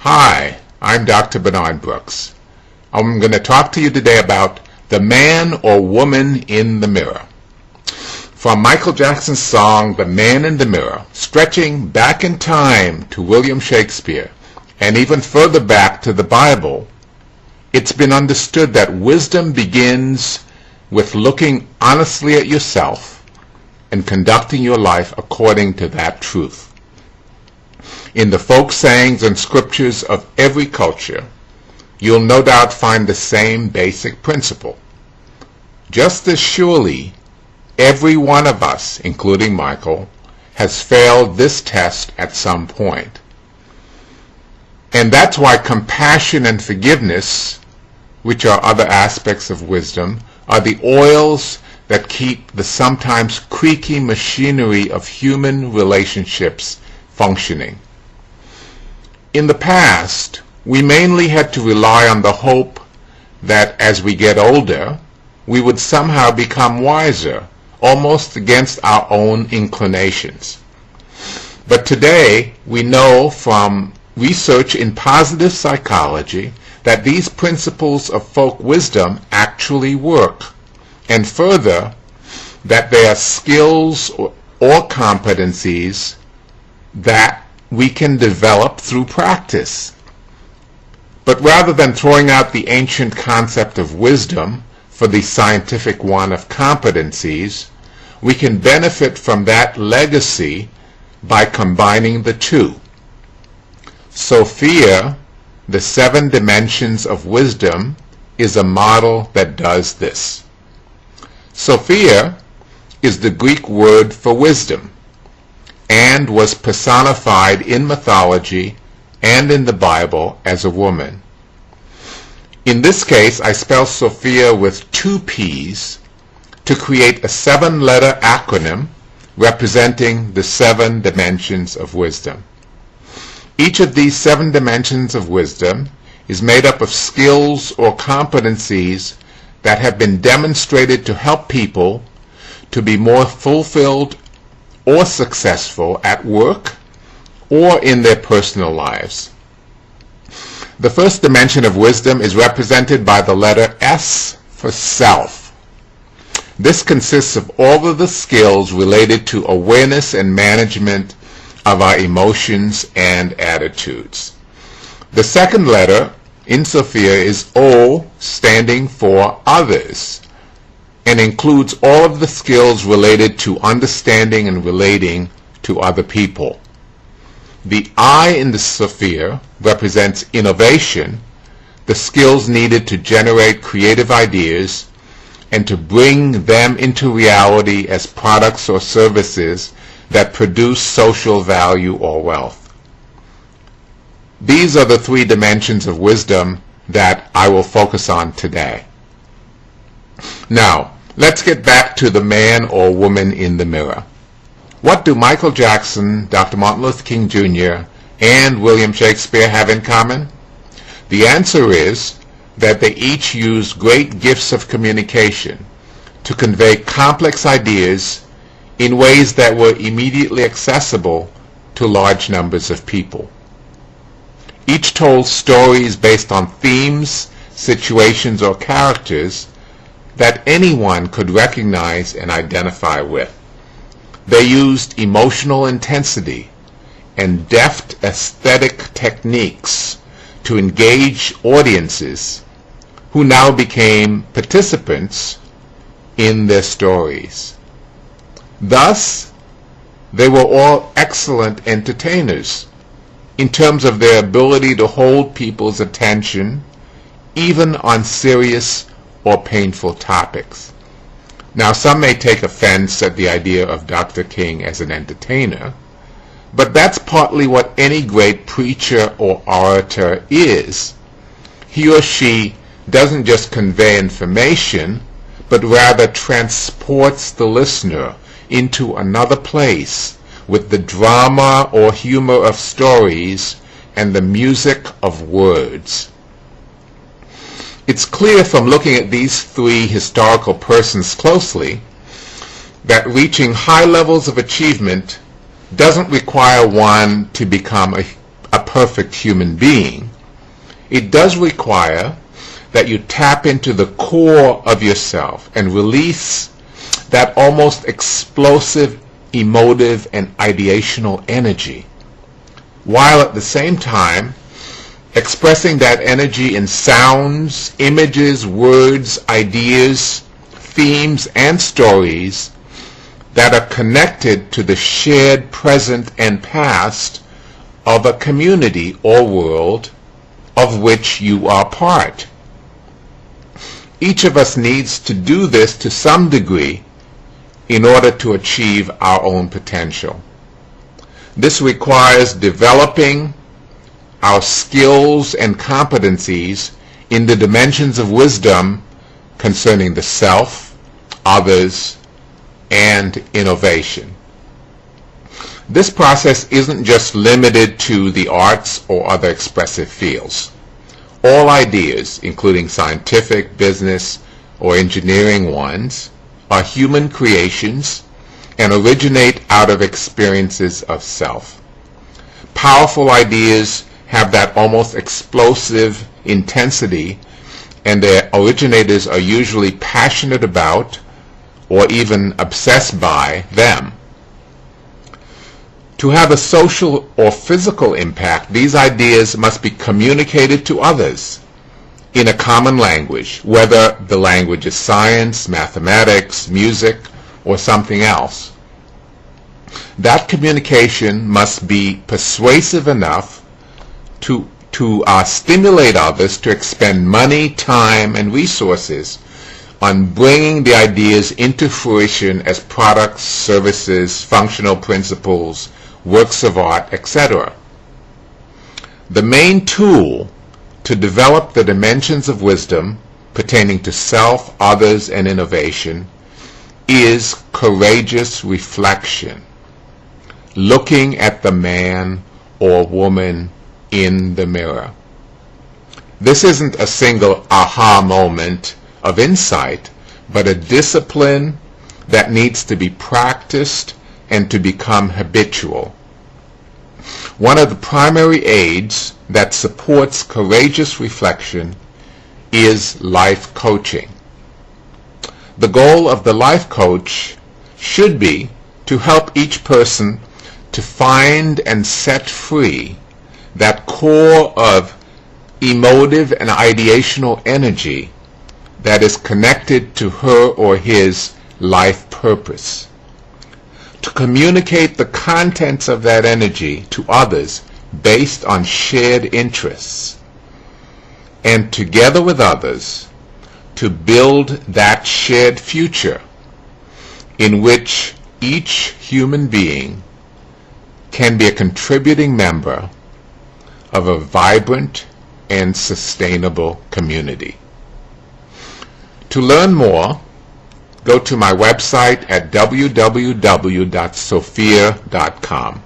Hi, I'm Dr. Bernard Brooks. I'm going to talk to you today about the man or woman in the mirror. From Michael Jackson's song, The Man in the Mirror, stretching back in time to William Shakespeare, and even further back to the Bible, it's been understood that wisdom begins with looking honestly at yourself and conducting your life according to that truth. In the folk sayings and scriptures of every culture, you'll no doubt find the same basic principle. Just as surely, every one of us, including Michael, has failed this test at some point. And that's why compassion and forgiveness, which are other aspects of wisdom, are the oils that keep the sometimes creaky machinery of human relationships functioning. In the past, we mainly had to rely on the hope that as we get older, we would somehow become wiser, almost against our own inclinations. But today, we know from research in positive psychology that these principles of folk wisdom actually work, and further, that they are skills or competencies that we can develop through practice. But rather than throwing out the ancient concept of wisdom for the scientific one of competencies, we can benefit from that legacy by combining the two. Sophia, the 7 dimensions of wisdom, is a model that does this. Sophia is the Greek word for wisdom, and was personified in mythology and in the Bible as a woman. In this case, I spell Sophia with 2 P's to create a 7-letter acronym representing the 7 dimensions of wisdom. Each of these 7 dimensions of wisdom is made up of skills or competencies that have been demonstrated to help people to be more fulfilled or successful at work or in their personal lives. The first dimension of wisdom is represented by the letter S for self. This consists of all of the skills related to awareness and management of our emotions and attitudes. The second letter in Sophia is O, standing for others, and includes all of the skills related to understanding and relating to other people. The I in the Sophia represents innovation, the skills needed to generate creative ideas and to bring them into reality as products or services that produce social value or wealth. These are the 3 dimensions of wisdom that I will focus on today. Now, let's get back to the man or woman in the mirror. What do Michael Jackson, Dr. Martin Luther King Jr., and William Shakespeare have in common? The answer is that they each used great gifts of communication to convey complex ideas in ways that were immediately accessible to large numbers of people. Each told stories based on themes, situations, or characters that anyone could recognize and identify with. They used emotional intensity and deft aesthetic techniques to engage audiences who now became participants in their stories. Thus, they were all excellent entertainers in terms of their ability to hold people's attention, even on serious or painful topics. Now, some may take offense at the idea of Dr. King as an entertainer, but that's partly what any great preacher or orator is. He or she doesn't just convey information, but rather transports the listener into another place with the drama or humor of stories and the music of words. It's clear from looking at these 3 historical persons closely that reaching high levels of achievement doesn't require one to become a perfect human being, it does require that you tap into the core of yourself and release that almost explosive emotive and ideational energy, while at the same time expressing that energy in sounds, images, words, ideas, themes, and stories that are connected to the shared present and past of a community or world of which you are part. Each of us needs to do this to some degree in order to achieve our own potential. This requires developing our skills and competencies in the dimensions of wisdom concerning the self, others, and innovation. This process isn't just limited to the arts or other expressive fields. All ideas, including scientific, business, or engineering ones, are human creations and originate out of experiences of self. Powerful ideas have that almost explosive intensity, and their originators are usually passionate about or even obsessed by them. To have a social or physical impact, these ideas must be communicated to others in a common language, whether the language is science, mathematics, music, or something else. That communication must be persuasive enough to stimulate others to expend money, time, and resources on bringing the ideas into fruition as products, services, functional principles, works of art, etc. The main tool to develop the dimensions of wisdom pertaining to self, others, and innovation is courageous reflection, looking at the man or woman in the mirror. This isn't a single aha moment of insight, but a discipline that needs to be practiced and to become habitual. One of the primary aids that supports courageous reflection is life coaching. The goal of the life coach should be to help each person to find and set free that core of emotive and ideational energy that is connected to her or his life purpose. To communicate the contents of that energy to others based on shared interests, and together with others to build that shared future in which each human being can be a contributing member of a vibrant and sustainable community. To learn more, go to my website at www.sophia.com.